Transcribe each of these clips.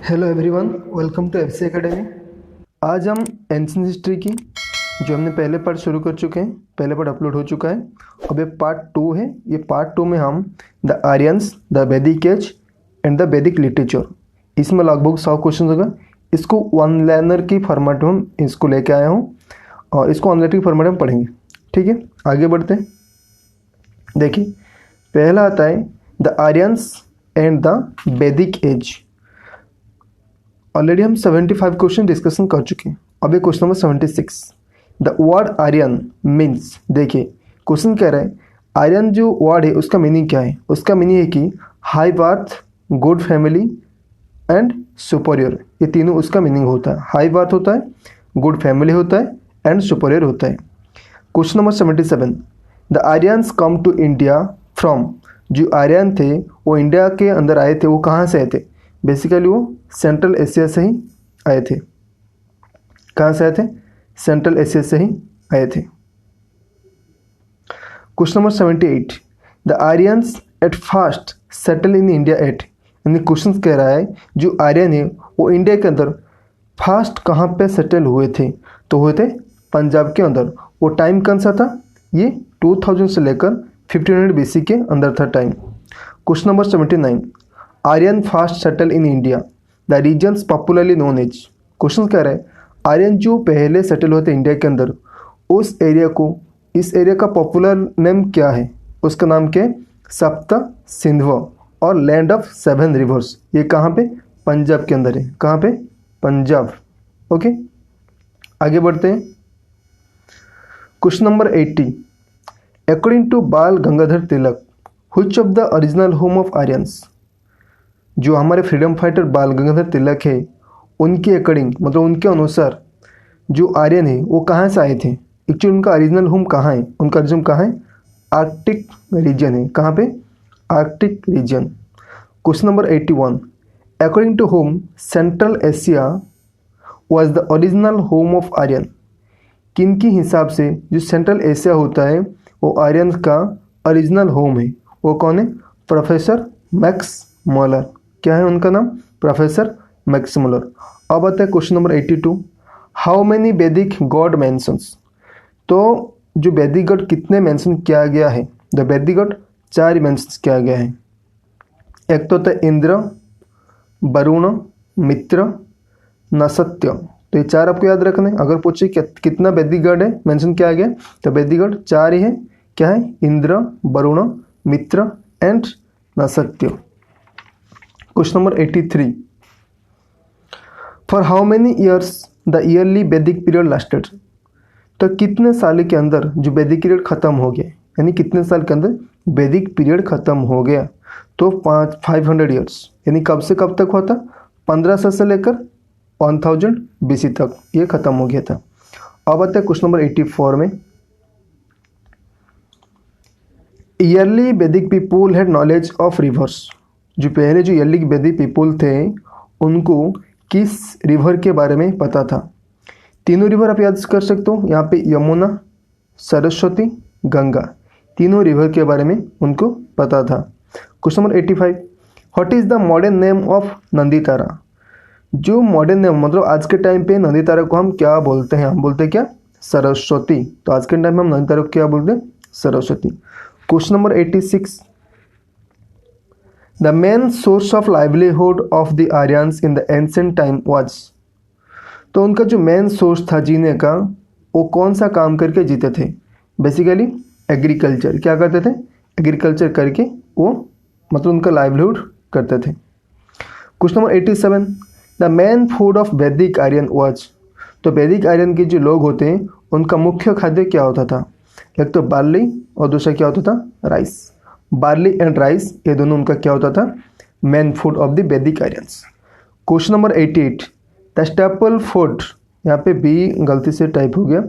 Hello everyone, welcome to FC academy. आज हम ancient history की जो हमने पहले पार्ट शुरू कर चुके हैं, पहले पार्ट अपलोड हो चुका है। अब ये पार्ट 2 है। ये पार्ट 2 में हम the Aryans, the Vedic as and the वैदिक लिटरेचर, इसमें लगभग 100 क्वेश्चन होगा। इसको वन लाइनर की फॉर्मेट में हम इसको लेके आया हूँ और इसको वन लाइनर की फॉर्मेट में पढ़ेंगे। ठीक है, आगे बढ़ते हैं। देखिए, पहला आता है the Aryans and the Vedic age. Already हम 75 क्वेश्चन डिस्कशन कर चुके हैं। अब ये question number 76। The word Aryan means, देखिए क्वेश्चन कह रहा है आर्यन जो वर्ड है उसका मीनिंग क्या है। उसका मीनिंग है कि high birth, good family and superior. ये तीनों उसका मीनिंग होता है। हाई बर्थ होता है, गुड फैमिली होता है एंड सुपरियर होता है। Question number 77। The Aryans come to India from. जो आर्यन थे वो इंडिया के अंदर आए थे, वो कहाँ से आए थे? बेसिकली वो सेंट्रल एशिया से ही आए थे। कहाँ से आए थे? सेंट्रल एशिया से ही आए थे। Question number 78। The Aryans at first settle in India at. यानी क्वेश्चन कह रहा है जो आर्यन है वो इंडिया के अंदर फर्स्ट कहाँ पे सेटल हुए थे? तो हुए थे पंजाब के अंदर। वो टाइम कौन सा था? ये 2000 से लेकर 1500 BC के अंदर था time. Question number 79। Aryan first settle in India, the regions popularly known as. Question कह रहा है आर्यन जो पहले सेटल होते इंडिया के अंदर, उस एरिया को, इस एरिया का पॉपुलर नेम क्या है? उसका नाम क्या है? सप्त सिंधव और लैंड ऑफ 7 रिवर्स। ये कहाँ पे? पंजाब के अंदर है। कहाँ पे? पंजाब। ओके, आगे बढ़ते हैं। Question number 80। According to Bal Gangadhar Tilak, which of the original home of Aryans. जो हमारे फ्रीडम फाइटर बाल गंगाधर तिलक है, उनके अकॉर्डिंग, मतलब उनके अनुसार जो आर्यन है वो कहाँ से आए थे? एक्चुअली उनका ओरिजिनल होम कहाँ है? उनका ओरिजिन कहाँ है? आर्कटिक रीजन है। कहाँ पे? Arctic region. Question number 81। According to home Central Asia was the original home of Aryan. किनके हिसाब से जो सेंट्रल एशिया होता है वो आर्यन का ओरिजिनल होम है? वो कौन है? Professor max मॉलर। क्या है उनका नाम? Professor max मॉलर। अब आता है क्वेश्चन नंबर 82। हाउ मेनी वैदिक गॉड मेंशंस। तो जो वैदिक गॉड कितने मेंशन किया गया है? द वैदिक गॉड 4 मेंशन किया गया है। एक तो होता है इंद्र, वरुण, मित्र, नसत्य। तो ये 4 आपको याद रखना है। अगर पूछे कितना वैदिक गॉड है मेंशन किया गया, तो वैदिक गॉड 4 ही है। क्या है? Indra, Varuna, Mitra and Nasatya. Question number 83। For how many years the early Vedic period lasted. तो कितने साल के अंदर जो वैदिक पीरियड खत्म हो गया, यानी कितने साल के अंदर वैदिक पीरियड खत्म हो गया? तो 500 ईयर्स। यानी कब से कब तक हुआ था? 1500 से लेकर 1000 BC तक ये खत्म हो गया था। अब आता है क्वेश्चन नंबर 84 में। ईयरली वैदिक people had knowledge of reverse. जो पहले जो ईयरली वैदिक पीपुल थे उनको किस रिवर के बारे में पता था? तीनों रिवर आप याद कर सकते हो। यहाँ पे यमुना, सरस्वती, गंगा, तीनों रिवर के बारे में उनको पता था। Question number 85। What is the modern name of Nanditara. जो मॉडर्न नेम, मतलब आज के टाइम पे नंदीतारा को हम क्या बोलते हैं? हम बोलते हैं क्या? सरस्वती। तो आज के टाइम में हम नंदीतारा को क्या बोलते हैं? Saraswati. Question number 86। The main source of livelihood of the Aryans in the ancient time was. तो उनका जो मेन सोर्स था जीने का, वो कौन सा काम करके जीते थे? Basically agriculture. क्या करते थे? एग्रीकल्चर करके वो, मतलब उनका लाइवलीहुड करते थे। Question number 87। The main food of वैदिक आर्यन वाज। तो वैदिक आर्यन के जो लोग होते हैं उनका मुख्य खाद्य क्या होता था? एक तो बार्ली और दूसरा क्या होता था? राइस। बार्ली एंड राइस, ये दोनों उनका क्या होता था? Main food of the Vedic Aryans. Question number 88। The staple food, यहाँ पे बी गलती से टाइप हो गया।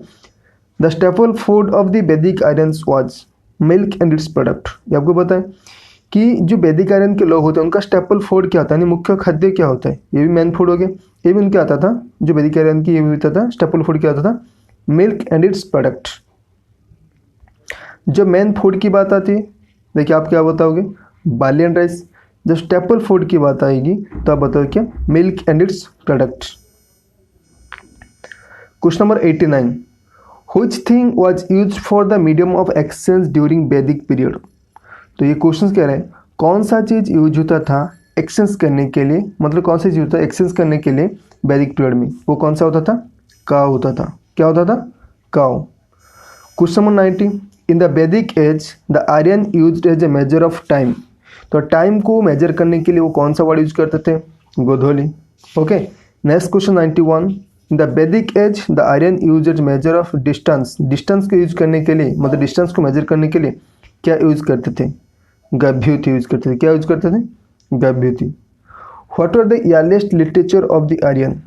The staple food of the Vedic Aryans was milk and its product. ये आपको पता है कि जो वैदिक आर्यन के लोग होते हैं उनका स्टेपल फूड क्या होता है, यानी मुख्य खाद्य क्या होता है? ये भी मेन फूड हो गया। ये भी उनके आता था, जो वैदिक आर्यन की, ये भी होता था स्टेपल फूड क्या होता था? Milk and its product. जो मेन फूड की बात आती है, देखिए आप क्या बताओगे? Barley and rice. जब स्टेपल फूड की बात आएगी तो आप बताओ क्या, milk and its products. Question number 89, which thing was used for the medium of exchange during वैदिक पीरियड। तो ये क्वेश्चन कह रहे हैं कौन सा चीज़ यूज होता था एक्सचेंज करने के लिए, मतलब कौन सा चीज़ होता है एक्सचेंज करने के लिए वैदिक पीरियड में, वो कौन सा होता था, काव होता था। क्या होता था, cow. Question number 90, in the Vedic age the Aryan used as a measure of time. तो टाइम को मेजर करने के लिए वो कौन सा वर्ड यूज करते थे, गोधूली। Okay, next question 91, in the Vedic age the Aryan use as measure of distance. Distance को यूज करने के लिए, मतलब डिस्टेंस को मेजर करने के लिए क्या यूज करते थे, गभ्युति यूज करते थे। क्या यूज करते थे, गभ्युति। What are the earliest literature of the Aryan.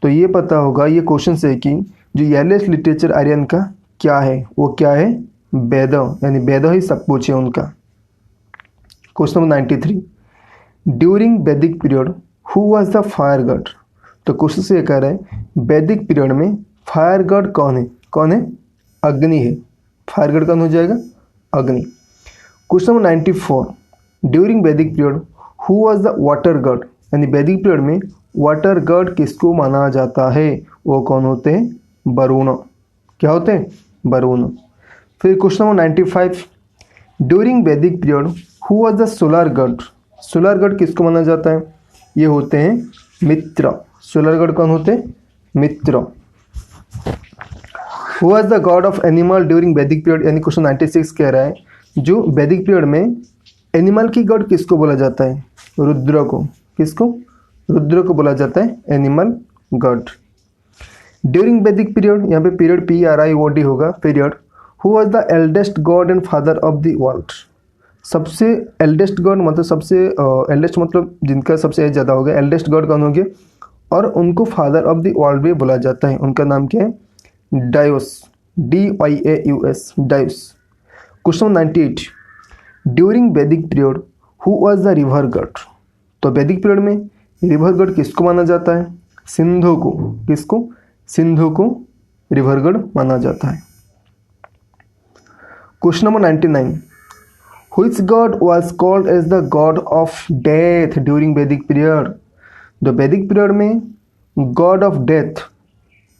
तो ये पता होगा, ये क्वेश्चन से कि जो अर्लीस्ट लिटरेचर आर्यन का क्या है, वो क्या है, वेद, यानी वेद ही सब कुछ है उनका। क्वेश्चन नंबर 93, ड्यूरिंग वैदिक period who was the fire God. तो क्वेश्चन से ये कह रहा है वैदिक पीरियड में फायर गॉड कौन है, कौन है, अग्नि है। फायर गॉड कौन हो जाएगा, अग्नि। क्वेश्चन नंबर 94, ड्यूरिंग वैदिक period who was the water God. यानी वैदिक पीरियड में वाटर गॉड किसको माना जाता है, वो कौन होते हैं, वरुण। क्या होते हैं, वरुण। फिर क्वेश्चन नंबर 95, ड्यूरिंग वैदिक period who was the solar God. Solar God किसको माना जाता है, ये होते हैं मित्र। सोलर गॉड कौन होते हैं, मित्र। Who was the god of animal during वैदिक पीरियड। यानी क्वेश्चन 96 कह रहा है जो वैदिक पीरियड में एनिमल की गॉड किसको बोला जाता है, रुद्र को। किसको, रुद्र को बोला जाता है एनिमल गॉड। ड्यूरिंग वैदिक पीरियड, यहाँ पे पीरियड PRIOD होगा, period. Who was the eldest God and father of the world. सबसे एल्डेस्ट गॉड मतलब सबसे एल्डेस्ट मतलब जिनका सबसे एज ज़्यादा होगा, एल्डेस्ट गॉड कौन होंगे, और उनको फादर ऑफ द वर्ल्ड भी बोला जाता है। उनका नाम क्या है, डायोस, DIAUS, डायोस। क्वेश्चन 98, ड्यूरिंग वैदिक period who was the river God. तो वैदिक पीरियड में रिवर गॉड किसको माना जाता है, सिंधु को। किसको, सिंधु को रिवर गॉड माना जाता है। Question number 99, which god was called as the god of death during वैदिक पीरियड। तो वैदिक पीरियड में god of death,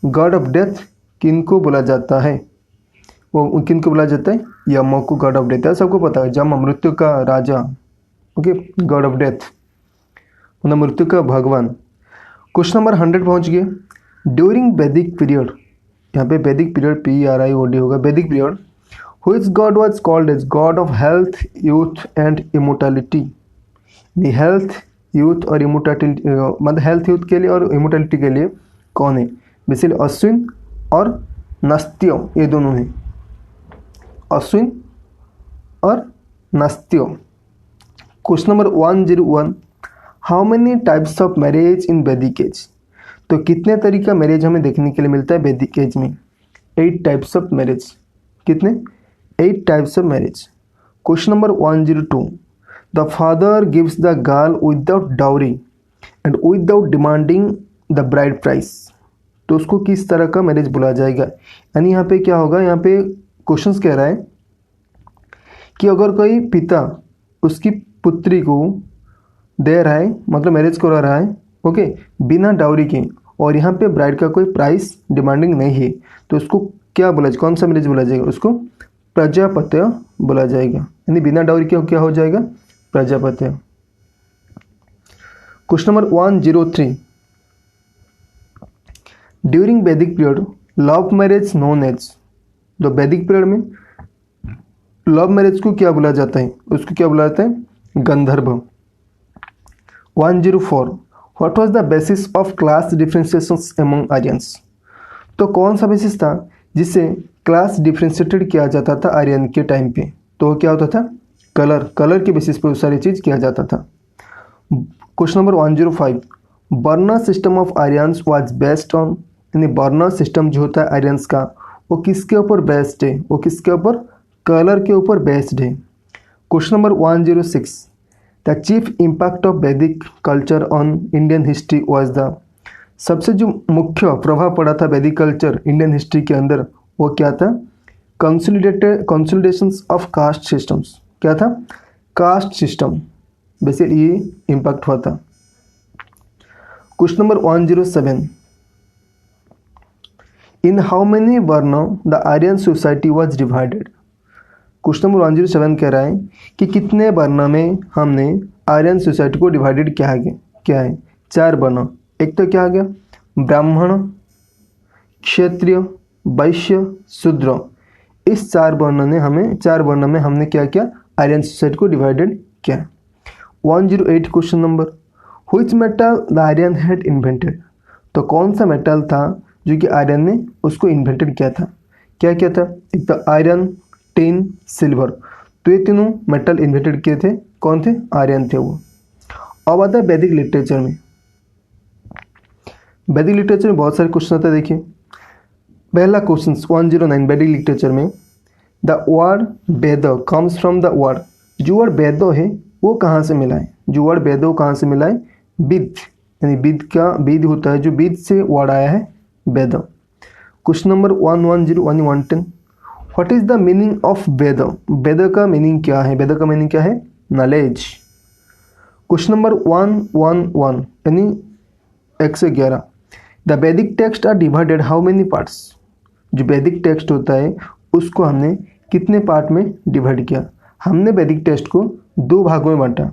god of death किनको बोला जाता है, वो किनको बोला जाता है, यम को गॉड ऑफ डेथ है। सबको पता है यम मृत्यु का राजा, ओके, गॉड ऑफ डेथ मतलब मृत्यु का भगवान। क्वेश्चन नंबर 100 पहुंच गए। ड्यूरिंग वैदिक पीरियड, यहाँ पे वैदिक पीरियड PRIOD होगा, Vedic period. Which god was called as god of health, youth and immortality. Health, youth और इमोर्टैलिटी, मतलब हेल्थ, यूथ के लिए और इमोर्टैलिटी के लिए कौन है, बेसिकली अश्विन और नस्त्यो, ये दोनों हैं, अश्विन और Nasatya. Question number 101, how many types of marriage in Vedic age. तो कितने तरीका मैरिज हमें देखने के लिए मिलता है वैदिक एज में, 8 टाइप्स ऑफ मैरिज। कितने, 8 types of marriage. Question number 102, the father gives the girl without dowry and without demanding the bride price. तो उसको किस तरह का मैरिज बोला जाएगा। यानी यहाँ पे क्या होगा, यहाँ पे क्वेश्चंस कह रहा है कि अगर कोई पिता उसकी पुत्री को दे रहा है, मतलब मैरिज करा रहा है, ओके, बिना डाउरी के, और यहाँ पे ब्राइड का कोई प्राइस डिमांडिंग नहीं है, तो उसको क्या बोला, कौन सा मैरिज बोला जाएगा, उसको प्रजापत्य बोला जाएगा। यानी बिना डाउरी के क्या हो जाएगा, प्रजापत्य। क्वेश्चन नंबर 103, ड्यूरिंग वैदिक period love marriage known as. तो वैदिक पीरियड में लव मैरिज को क्या बोला जाता है, उसको क्या बोला जाता है, गंधर्व। 104, what was the basis of class differentiations among Aryans. तो कौन सा बेसिस था जिससे क्लास डिफरेंशिएटेड किया जाता था आर्यन के टाइम पे, तो क्या होता था, कलर, कलर के बेसिस पे सारी चीज़ किया जाता था। Question number 105, burner system of Aryans was based on. यानी बर्नर सिस्टम जो होता है आर्यंस का, वो किसके ऊपर बेस्ड है, वो किसके ऊपर, कलर के ऊपर बेस्ड है। Question number 106, the chief impact of Vedic culture on Indian history was the. सबसे जो मुख्य प्रभाव पड़ा था वैदिक कल्चर इंडियन हिस्ट्री के अंदर, वो क्या था, कंसोलिडेशंस ऑफ कास्ट सिस्टम्स। क्या था, कास्ट सिस्टम। बेसिकली ये इम्पैक्ट हुआ था। Question number 107, in how many varna the Aryan society was divided. Question number 107 कह रहा है कि कितने वर्ण में हमने आर्यन सोसाइटी को डिवाइडेड क्या है 4 वर्ण। एक तो क्या आ गया, ब्राह्मण, क्षत्रिय, वैश्य, शूद्र। इस 4 वर्ण में हमने क्या किया, आर्यन सोसाइटी को डिवाइडेड किया। 108 question number, which metal the Aryan had invented. तो कौन सा मेटल था जो कि आर्यन ने उसको इन्वेंटेड किया था। क्या किया था, एक तो आयरन, टिन, सिल्वर। तो ये तीनों मेटल इन्वेंटेड किए थे, कौन थे, आर्यन थे वो। अब आता है वैदिक लिटरेचर में। वैदिक लिटरेचर में बहुत सारे क्वेश्चन आते हैं। देखिए पहला क्वेश्चन 109 वैदिक लिटरेचर में, the word Veda comes from the word. जो वर्ड वेद है वो कहाँ से मिला है, जो वर्ड वेद कहाँ से मिला है, विद, यानी विद होता है जो विद से वर्ड आया है Veda. Question number 110 what is the meaning of Veda. Veda का मीनिंग क्या है, वेद का मीनिंग क्या है, नॉलेज। क्वेश्चन नंबर 111 यानी 111, the Vedic text are divided how many parts. जो वैदिक टेक्स्ट होता है उसको हमने कितने पार्ट में डिवाइड किया। हमने वैदिक टेक्स्ट को 2 भागों में बांटा।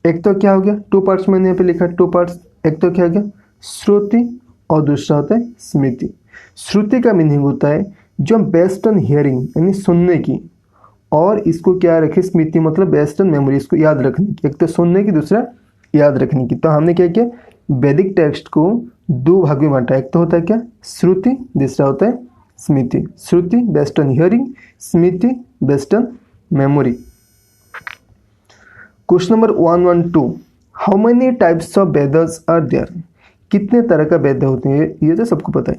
एक तो क्या हो गया, 2 पार्ट्स मैंने यहाँ पे लिखा 2 पार्ट्स। एक तो क्या हो गया, श्रुति, और दूसरा होता है स्मृति। श्रुति का मीनिंग होता है जो बेस्ड ऑन हियरिंग यानी सुनने की, और इसको क्या रखे, स्मृति मतलब बेस्ड ऑन मेमोरी, इसको याद रखने की। एक तो सुनने की, दूसरा याद रखने की। तो हमने क्या किया, वैदिक टेक्स्ट को 2 भाग में बांटा। एक तो होता है क्या, श्रुति, दूसरा होता है Smriti. Shruti based on hearing, Smriti based on memory. Question number 112, how many types of Vedas are there. कितने तरह का वेद होते हैं, ये तो सबको पता है।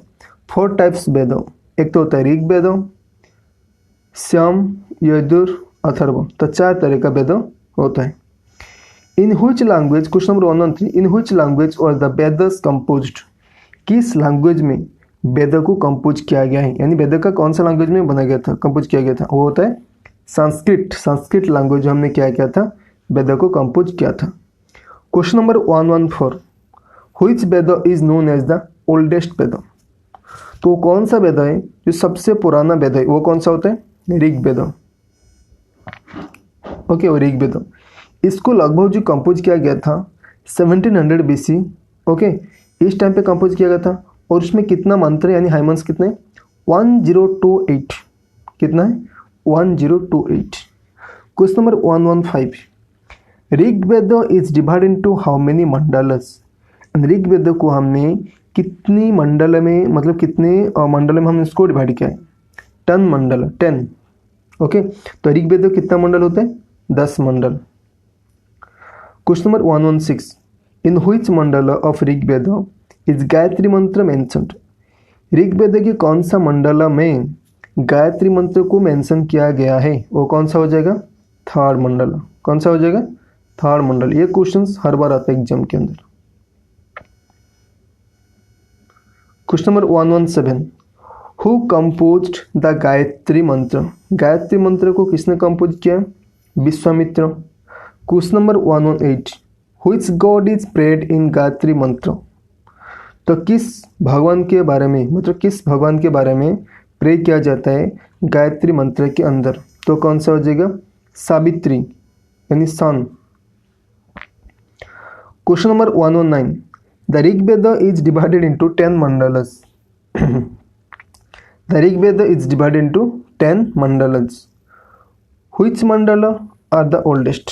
4 टाइप्स वेद। एक तो होता है ऋग वेद, श्याम, यजुर, अथर्व। तो 4 तरह का वेद होता है। इन which language, question number 113, in which language was the Vedas composed. किस लैंग्वेज में वेद को कंपोज किया गया है, यानी वेद का कौन सा लैंग्वेज में बना गया था, कंपोज किया गया था, वो होता है संस्कृत। संस्कृत लैंग्वेज हमने क्या किया था, वेद को कंपोज किया था। Question number 114, which Veda is known as the oldest Veda. तो कौन सा वेद है जो सबसे पुराना वेद है, वो कौन सा होता है, ऋग वेद। ओके, वो ऋग वेद। इसको लगभग जो कंपोज किया गया था 1700 BC। ओके, इस टाइम पे कंपोज किया गया था। और उसमें कितना मंत्र यानी हाइमन्स कितने, 1028। कितना है, 1028। Question number 115, Rig Veda is divided into how many mandalas. Rig Veda को हमने कितनी मंडल में, मतलब कितने मंडल में हमने इसको डिवाइड किया है, 10 मंडल, 10। ओके, तो ऋग वेद कितना मंडल होते हैं, 10 मंडल। Question number 116, in which mandala of Rig Veda is Gayatri mantra mentioned. Rig वेद के कौन सा मंडल में गायत्री मंत्र को मेंशन किया गया है, वो कौन सा हो जाएगा, 3rd मंडल। कौन सा हो जाएगा, 3rd मंडल। ये क्वेश्चंस हर बार आता है एग्जाम के अंदर। Question number 117, who composed the Gayatri mantra. Gayatri mantra को किसने कंपोज किया, Vishwamitra. Question number 118, which god is prayed in Gayatri mantra. तो किस भगवान के बारे में, मतलब किस भगवान के बारे में प्रे किया जाता है गायत्री मंत्र के अंदर, तो कौन सा हो जाएगा, सावित्री यानी sun. Question number 119, the Rig Veda is divided into 10 mandalas. The Rig Veda is divided into 10 mandalas. Which mandala are the oldest.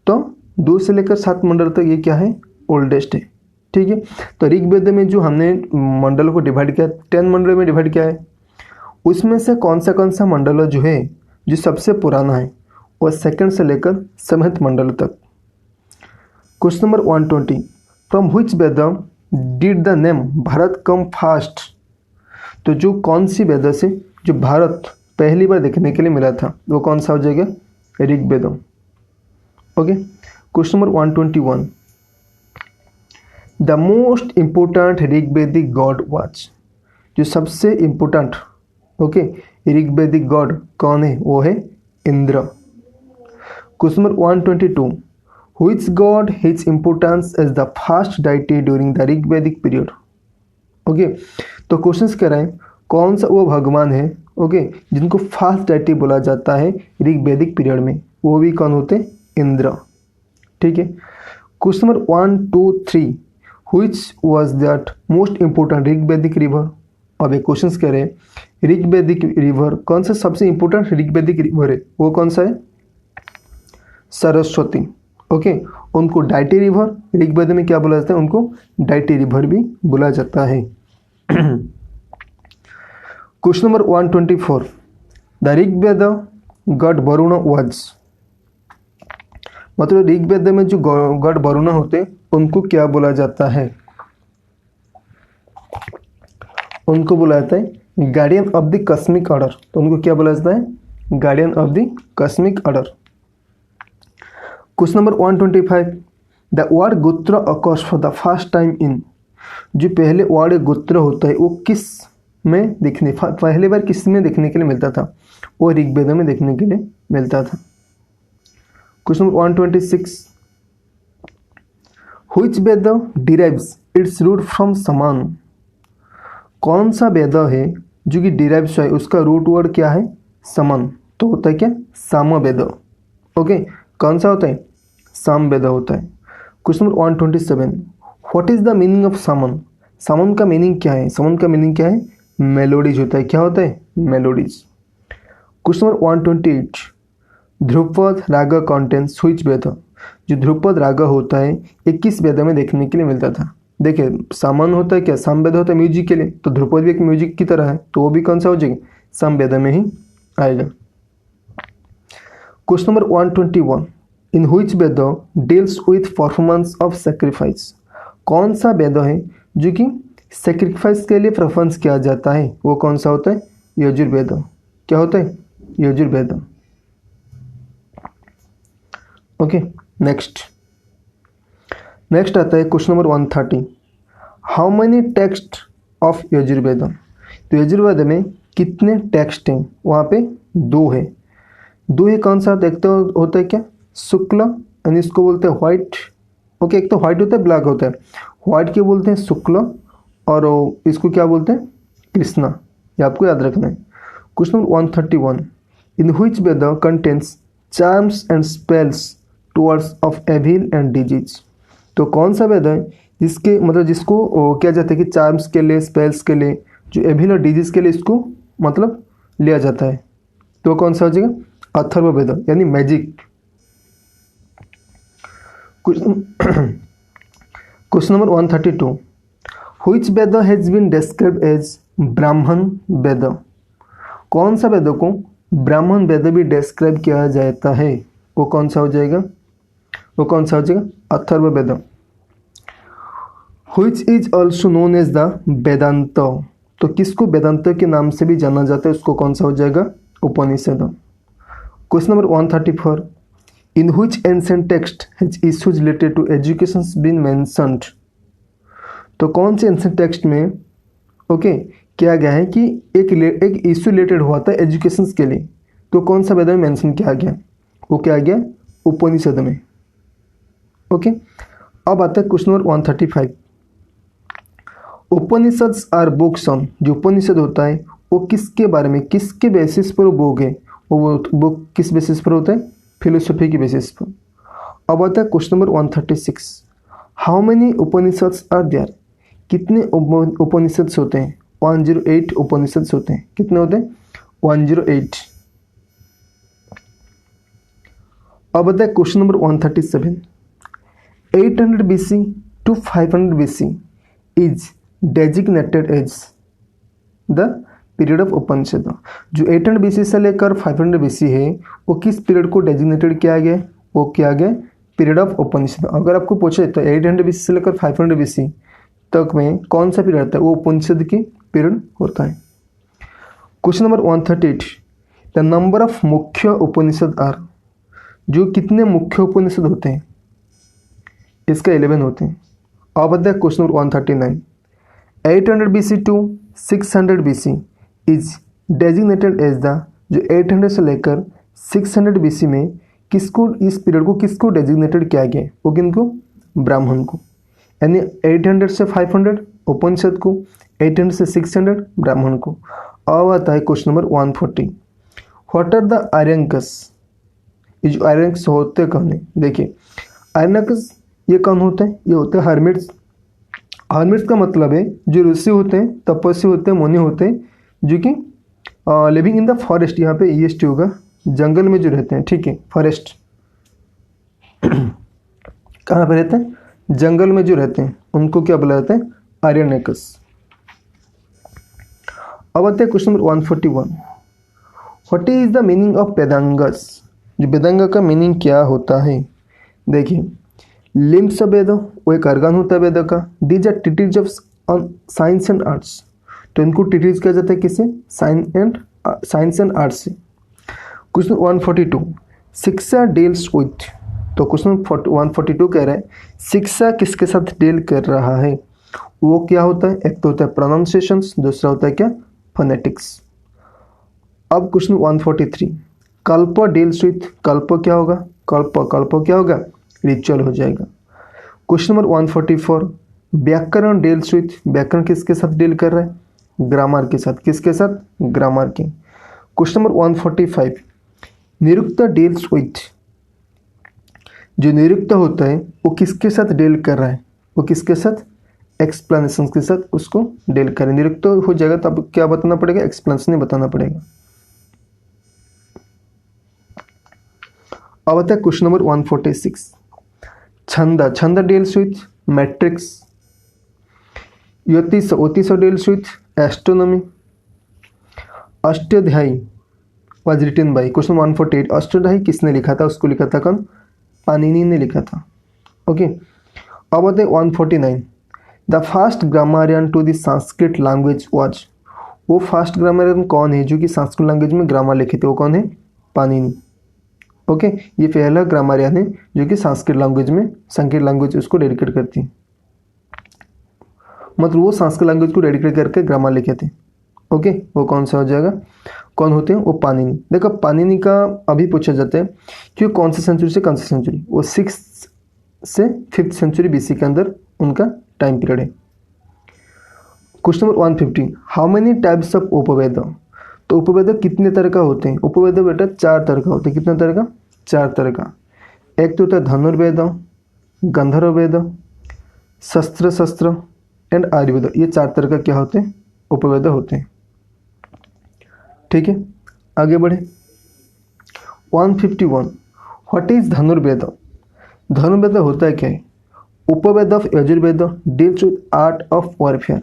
तो 2 से लेकर 7 मंडल तक ये क्या है, ओल्डेस्ट है। ठीक है, तो ऋग वेद में जो हमने मंडल को डिवाइड किया, 10 मंडल में डिवाइड किया है, उसमें से कौन सा मंडल जो है जो सबसे पुराना है, और 2nd से लेकर 7th मंडल तक। Question number 120, from which Veda did the name Bharat come first. तो जो कौन सी वेद से जो भारत पहली बार देखने के लिए मिला था, वो कौन सा हो जाएगा, Rig Veda. Okay, question number 121, the most important Rig Vedic god was. जो सबसे important okay Rig Vedic God कौन है, वो है Indra. Question number 122, Which god his importance as the first deity during the Rig वैदिक पीरियड? ओके, तो क्वेश्चन कह रहे हैं कौन सा वो भगवान है ओके जिनको फास्ट डेटी बोला जाता है ऋग वैदिक पीरियड में, वो भी कौन होते हैं? इंद्र। ठीक है, question number 1, 2, 3 which was that most important Rig वैदिक रिवर? अब एक क्वेश्चन कह रहे हैं ऋग वैदिक रिवर कौन सा सबसे इंपॉर्टेंट ऋग वैदिक रिवर है, वो कौन सा है? सरस्वती। ओके, उनको डाइटी रिवर ऋग्वेद में क्या बोला जाता है? उनको डाइटी रिवर भी बोला जाता है। Question number 124 the Rigveda god Varuna was, मतलब ऋग्वेद में जो गॉड वरुण होते हैं उनको क्या बोला जाता है? उनको बोला जाता है guardian of the cosmic order. तो उनको क्या बोला जाता है? Guardian of the cosmic order. Question number 125 the word gotra occurs for the first time in, जो पहले वर्ड गोत्र होता है वो किस में देखने पहली बार किस में देखने के लिए मिलता था? वो ऋग्वेद में देखने के लिए मिलता था। Question number 126 which Veda derives its root from Saman, कौन सा वेद है जो कि डिराइव्स है उसका रूट वर्ड क्या है? समान। तो होता है क्या? साम वेद। ओके, कौन सा होता है? साम वेद होता है। Question number 127 what is the meaning of saman, saman का मीनिंग क्या है? समन का मीनिंग क्या है? मेलोडीज होता है। क्या होता है? मेलोडीज। क्वेश्चन नंबर 128 ध्रुपद राग कॉन्टेंट्स व्हिच वेद, जो ध्रुपद राग होता है ये किस वेद में देखने के लिए मिलता था? देखिए सामन होता है क्या? साम वेद होता है म्यूजिक के लिए, तो ध्रुपद भी एक म्यूजिक की तरह है, तो वो भी कौन सा हो जाएगा? साम वेद में ही आएगा। Question number 121 in which Veda deals with performance of sacrifice, कौन सा वेद है जो कि सैक्रिफाइस के लिए परफॉर्मेंस किया जाता है? वो कौन सा होता है? यजुर्वेद। क्या होता है? यजुर्वेद। ओके, नेक्स्ट आता है question number 130 how many text of Yajurveda, तो यजुर्वेद में कितने टेक्स्ट हैं? वहाँ पे 2 है। 2 है, कौन सा देखते हो? होता है क्या? शुक्ल, यानी इसको बोलते हैं व्हाइट। ओके, एक तो व्हाइट होता है, ब्लैक होता है। व्हाइट के बोलते हैं शुक्ल और इसको क्या बोलते हैं? कृष्णा। ये आपको याद रखना है। Question number 131 in which Veda contains charms and spells towards of evil and disease, तो कौन सा वेद है जिसके मतलब जिसको क्या जाता है कि चार्म्स के लिए स्पेल्स के लिए जो एविल और डिजीज के लिए इसको मतलब लिया जाता है? तो कौन सा हो जाएगा? अथर्ववेद, यानी magic. Question number 132 which Veda has been described as Brahmana Veda, कौन सा वेद को ब्राह्मण वेद भी डिस्क्राइब किया जाता है? वो कौन सा हो जाएगा? वो कौन सा हो जाएगा? Atharvaveda. Which is also known as the Vedanta, तो किसको वेदांत के नाम से भी जाना जाता है? उसको कौन सा हो जाएगा? Upanishad. Question number 134 in which ancient text has issues related to education been mentioned, तो कौन से एंशिएंट टेक्स्ट में ओके किया गया है कि एक इश्यू रिलेटेड हुआ था एजुकेशन के लिए, तो कौन सा वेद में मेंशन किया गया? वो क्या गया? उपनिषद में। ओके, अब आता है question number 135 Upanishads are books on, जो उपनिषद होता है वो किसके बारे में, किसके बेसिस पर वो बुक है? वो बुक किस बेसिस पर होता है? फिलोसफी की बेसिस पर। अब आता है question number 136 how many Upanishads are there, कितने उपनिषद्स होते हैं? 108 उपनिषद्स होते हैं। कितने होते हैं? 108। अब आता है question number 137 800 BC to 500 BC is designated as the period of उपनिषद, जो 800 BC से लेकर 500 BC है वो किस पीरियड को डेजिग्नेटेड किया गया? वो किया गया पीरियड ऑफ उपनिषद। अगर आपको पूछे तो 800 BC से लेकर 500 BC तक में कौन सा पीरियड आता है? वो उपनिषद की पीरियड होता है। Question number 138 the number of मुख्य उपनिषद आर, जो कितने मुख्य उपनिषद होते हैं? इसका 11 होते हैं। अब आता है question number 139 800 BC to 600 BC is designated as the, जो 800 से लेकर 600 BC में किसको, इस पीरियड को किसको डेजिग्नेटेड किया गया? वो किनको? ब्राह्मण को। यानी 800 से 500 उपनिषद को, 800 से 600 ब्राह्मण को। अब आता है question number 140। What are the Aranyakas? ये जो आर्यंकस होते कौन है? देखिए आर्यंकस ये कौन होते हैं? ये होते हैं हर्मिट्स। हर्मिट्स का मतलब है जो ऋषि होते हैं, तपस्वी होते हैं, मुनि होते हैं, जो कि लिविंग इन द फॉरेस्ट। यहाँ पे ईएसटी होगा, जंगल में जो रहते हैं, ठीक है, फॉरेस्ट। कहाँ पे रहते हैं? जंगल में जो रहते हैं, उनको क्या बोला जाता है? आर्यनेकस। अब आते हैं question number 141। What is the meaning of Vedangas? जो वेदांग का मीनिंग क्या होता है? देखिए लिम्स ऑफ वेद, वो एक अर्गन होता है वेद का। These are treatise of science and arts. तो इनको ट्रीटीज किया जाता है किससे? साइंस एंड आर्ट्स से। क्वेश्चन 142। Shiksha deals with. तो क्वेश्चन 142 कह रहा है शिक्षा किसके साथ डील कर रहा है? वो क्या होता है? एक तो होता है प्रोनाउंसिएशंस, दूसरा होता है क्या? फोनेटिक्स। अब क्वेश्चन 143। कल्प डील्स विथ। कल्प क्या होगा? कल्प क्या होगा? रिचुअल हो जाएगा। Question number 144। व्याकरण डील्स विथ। व्याकरण किसके साथ डील कर रहा है? ग्रामर के साथ। किसके साथ? ग्रामर के। Question number 145। Nirukta deals with. जो निरुक्त होता है वो किसके साथ डील कर रहा है? वो किसके साथ? एक्सप्लेनेशन के साथ उसको डील करें। निरुक्त हो जाएगा तो अब क्या बताना पड़ेगा? एक्सप्लेनेशन बताना पड़ेगा। अब आता है question number 146। Chhanda. Chhanda deals with metrics. Jyotisha deals with astronomy. Ashtadhyayi was written by. Question 148। Ashtadhyayi किसने लिखा था? उसको लिखा था कौन? पाणिनि ने लिखा था। ओके। अब आते 149। The first grammarian to the Sanskrit language was. वो फर्स्ट ग्रामरियन कौन है जो कि संस्कृत लैंग्वेज में ग्रामर लिखे थे? वो कौन है? पाणिनि। ओके। ये पहला ग्रामरियन है जो कि संस्कृत लैंग्वेज में, संस्कृत लैंग्वेज उसको डेडिकेट करती है, मतलब वो संस्कृत लैंग्वेज को डेडिकेट करके ग्रामर लिखे थे। ओके। वो कौन सा हो जाएगा? कौन होते हैं? वो पाणिनि। देखो पाणिनि का अभी पूछा जाता है कि कौन सी सेंचुरी से कौन सी सेंचुरी? वो 6th से 5th सेंचुरी बीसी के अंदर उनका टाइम पीरियड है। Question number 150। How many types of Upaveda? तो उपवेद कितने तरह का होते हैं? उपवेद बेटा 4 तरह का होते हैं। कितने तरह का? 4 तरह का। एक तो होता है धनुर्वेद, गंधर्ववेद, शस्त्र एंड आयुर्वेद। ये 4 तरह का क्या होते हैं? उपवेद होते हैं। ठीक है, आगे बढ़े। 151। व्हाट इज धनुर्वेद? धनुर्वेद होता है क्या है? Upaveda of Yajurveda deals with art of warfare.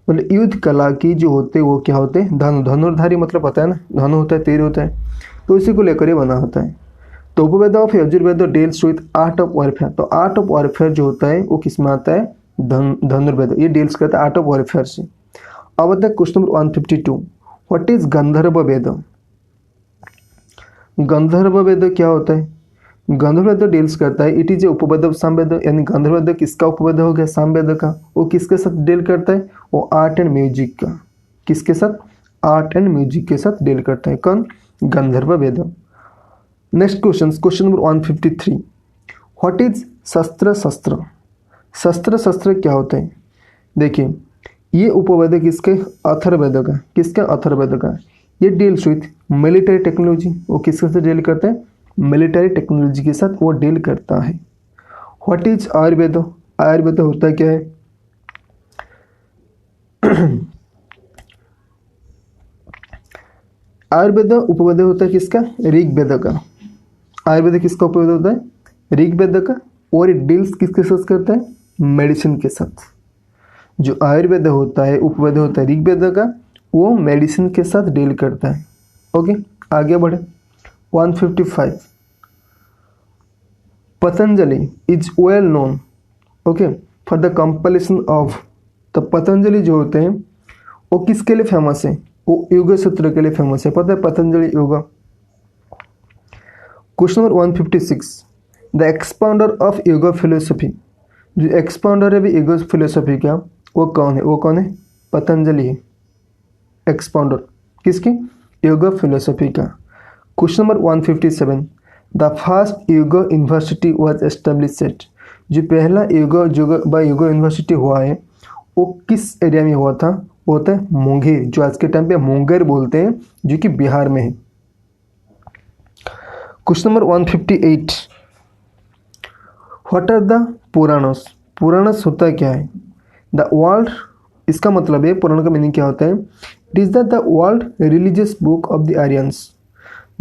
मतलब युद्ध कला की जो होते हैं वो क्या होते हैं? धनुर्धारी मतलब पता है ना, धनु होता है, तीर होता है, तो इसी को लेकर ये बना होता है। तो Upaveda of Yajurveda deals with art of warfare. तो आर्ट ऑफ वॉरफेयर जो होता है वो किस में आता है? धनुर्वेद। ये डील्स करता है आर्ट ऑफ वॉरफेयर से। अब आता है क्वेश्चन नंबर 152। व्हाट इज गंधर्व वेद? गंधर्व वेद क्या होता है? गंधर्व वेद डील्स करता है, it is a Upaveda of Samaveda. यानी गंधर्व वेद किसका उपवेद हो गया? सामवेद का। वो किसके साथ डील करता है? वो आर्ट एंड म्यूजिक का। किसके साथ? आर्ट एंड म्यूजिक के साथ डील करता है। कौन? Gandharva Veda. Next question number 153। What is shastra? शस्त्र क्या होते हैं? देखिए ये उपवेद किसके? अथर्ववेद का। किसका? अथर्ववेद का। ये डील्स विथ मिलिट्री टेक्नोलॉजी। वो किसके साथ डील करता है? मिलिट्री टेक्नोलॉजी के साथ वो डील करता है। What is Ayurveda? आयुर्वेद होता है क्या है? आयुर्वेद उपवेद होता है किसका? ऋग्वेद का। आयुर्वेद किसका उपवेद होता है? ऋग्वेद का। और डील्स किसके साथ करता है? मेडिसिन के साथ। जो आयुर्वेद होता है, उपवेद होता है ऋग्वेद का, वो मेडिसिन के साथ डील करता है। ओके, आगे बढ़े। 155। Patanjali is well known okay for the compilation of. तो पतंजलि जो होते हैं वो किसके लिए फेमस है? वो योग सूत्र के लिए फेमस है। पता है पतंजलि योग। Question number 156। The expounder of योग फिलोसफी। जो एक्सपाउंडर है भी योग फिलोसफी का, वो कौन है? वो कौन है? पतंजलि है एक्सपाउंडर। किसकी? योग फिलोसफी का। Question number 157। The first yoga university was established, जो पहला युगो यूनिवर्सिटी हुआ है वो किस एरिया में हुआ था? वो होता है मुंगेर, जो आज के टाइम पे मुंगेर बोलते हैं, जो कि बिहार में है। Question number 158, what are the Puranas? Puranas होता क्या है? द वर्ल्ड, इसका मतलब है पुराण का मीनिंग क्या होता है? It is the world religious book of the Aryans.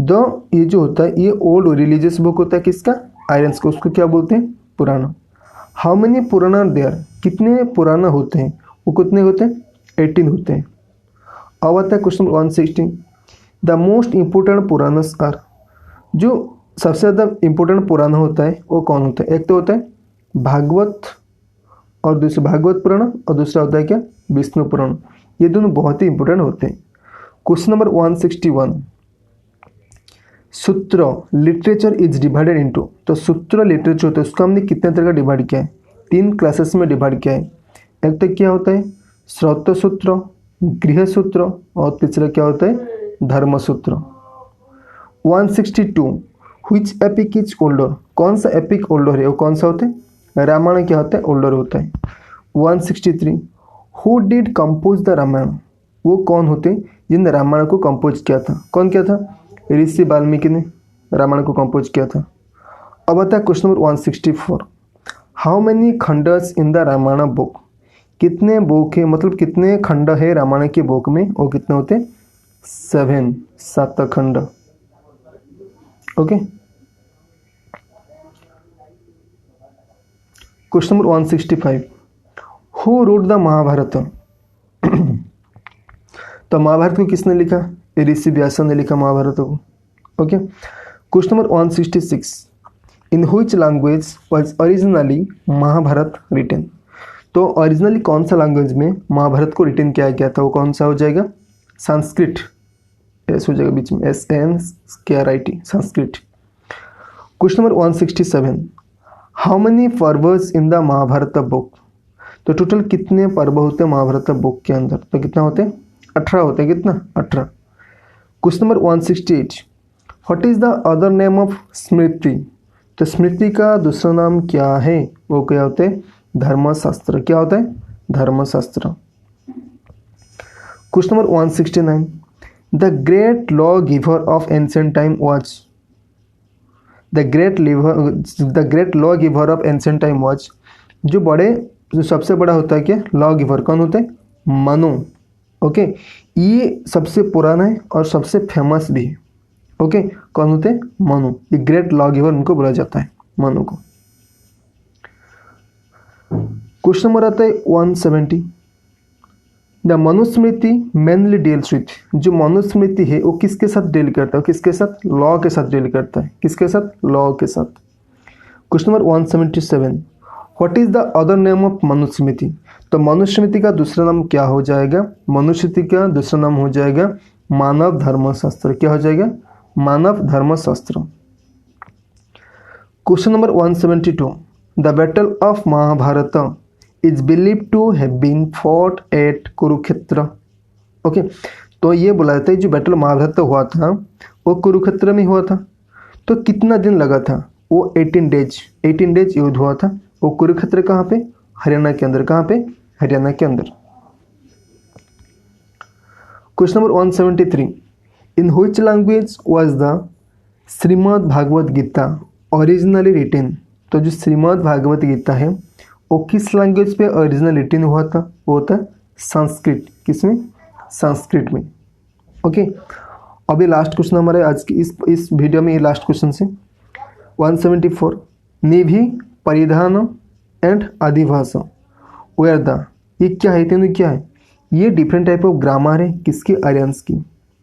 ये जो होता है ये ओल्ड रिलीजियस बुक होता है किसका? आर्यंस का। उसको क्या बोलते हैं? Purana. How many Purana are there? कितने पुराण होते हैं? वो कितने होते हैं? 18 होते हैं। अब आता है question 116, the most important Puranas are, जो सबसे ज़्यादा इम्पोर्टेंट पुराण होता है वो कौन होता है? एक तो होता है भागवत और दूसरा भागवत पुराण, और दूसरा होता है क्या? विष्णु पुराण। ये दोनों बहुत ही इंपॉर्टेंट होते हैं। क्वेश्चन नंबर 161, सूत्र लिटरेचर इज डिवाइडेड इनटू, तो सूत्र लिटरेचर होता है उसको हमने कितने तरह का डिवाइड किया है? 3 क्लासेस में डिवाइड किया है। एक तो क्या होता है? श्रौत सूत्र, गृह सूत्र, और तीसरा क्या होता है? धर्म सूत्र। 162, व्हिच एपिक इज ओल्डर? कौन सा एपिक ओल्डर है? वो कौन सा होता है? रामायण क्या होता है? ओल्डर होता है। 163, who did compose the Ramayana? वो कौन होते जिन रामायण को कंपोज किया था? कौन किया था? ऋषि वाल्मीकि ने रामायण को कंपोज किया था। अब आता है question number 164, how many khandas in the Ramayana book? कितने बुक है, मतलब कितने खंड है रामायण के बुक में? वो कितने होते? 7, 7 खंड। Okay. Question number 165, who wrote the Mahabharata? तो महाभारत को किसने लिखा? ऋषि व्यास ने लिखा महाभारत को। Okay. Question number 166, in which language was originally Mahabharata written? तो ओरिजिनली कौन सा लैंग्वेज में महाभारत को रिटन किया गया था? वो कौन सा हो जाएगा? संस्कृत। एस हो जाएगा बीच में, SNSKRIT, Sanskrit. Question number 167, how many parvas in the Mahabharata book? तो टोटल कितने पर्व होते हैं महाभारत बुक के अंदर? तो कितना होते हैं? 18 होते हैं। कितना? 18। Question number 168, what is the other name of Smriti? तो स्मृति का दूसरा नाम क्या है? वो क्या होते हैं? धर्मशास्त्र। क्या होता है? धर्मशास्त्र। Question number 169, the great law giver of ancient time was? The great law giver of ancient time was, जो सबसे बड़ा होता है क्या? Law giver. कौन होता है? मनु। ओके। ये सबसे पुराना है और सबसे फेमस भी है। ओके। कौन होते हैं? मनु। ये ग्रेट लॉ गिवर उनको बोला जाता है, मनु को। क्वेश्चन नंबर आता है 170, the Manusmriti mainly deals with, जो मनुस्मृति है वो किसके साथ डील करता है? किसके साथ? लॉ के साथ डील करता है। किसके साथ? लॉ के साथ। Question number 177, what is the other name of Manusmriti? तो मनुस्मृति का दूसरा नाम क्या हो जाएगा? मनुस्मृति का दूसरा नाम हो जाएगा मानव धर्मशास्त्र। क्या हो जाएगा? Manava Dharmashastra. Question number 172, the battle of Mahabharata is believe to have been fought at Kurukshetra. Okay. तो ये बोला जाता है जो बैटल महाभारत हुआ था वो कुरुक्षेत्र में हुआ था। तो कितना दिन लगा था? वो 18 डेज युद्ध हुआ था। वो कुरुक्षेत्र कहाँ पे? हरियाणा के अंदर। कहाँ पे? हरियाणा के अंदर। Question number 173, in which language was the Shrimad Bhagavad Gita originally written? तो जो श्रीमद् भागवत गीता है वो किस लैंग्वेज पे ओरिजिनल रिटन हुआ था? वो होता है संस्कृत। किसमें? संस्कृत में। ओके। अभी लास्ट क्वेश्चन हमारे आज की इस वीडियो में, ये लास्ट क्वेश्चन से 174, निधि परिधान एंड अधिभाषा वेयर द, ये क्या है? तीनों क्या है? ये डिफरेंट टाइप ऑफ ग्रामर है। किसके? आर्यंस की।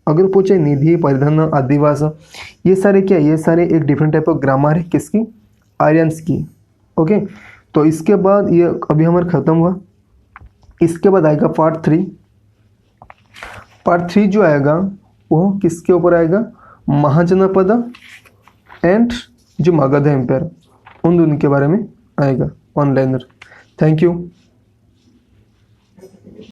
अगर पूछे निधि परिधान अधिभाषा, ये सारे क्या? ये सारे एक डिफरेंट टाइप ऑफ ग्रामर है। किसकी? आर्यंस की। ओके। तो इसके बाद ये अभी हमारा खत्म हुआ। इसके बाद आएगा पार्ट 3। पार्ट 3 जो आएगा वो किसके ऊपर आएगा? महाजनपद एंड जो मगध एम्पायर, उन दोनों के बारे में आएगा ऑनलाइनर। Thank you.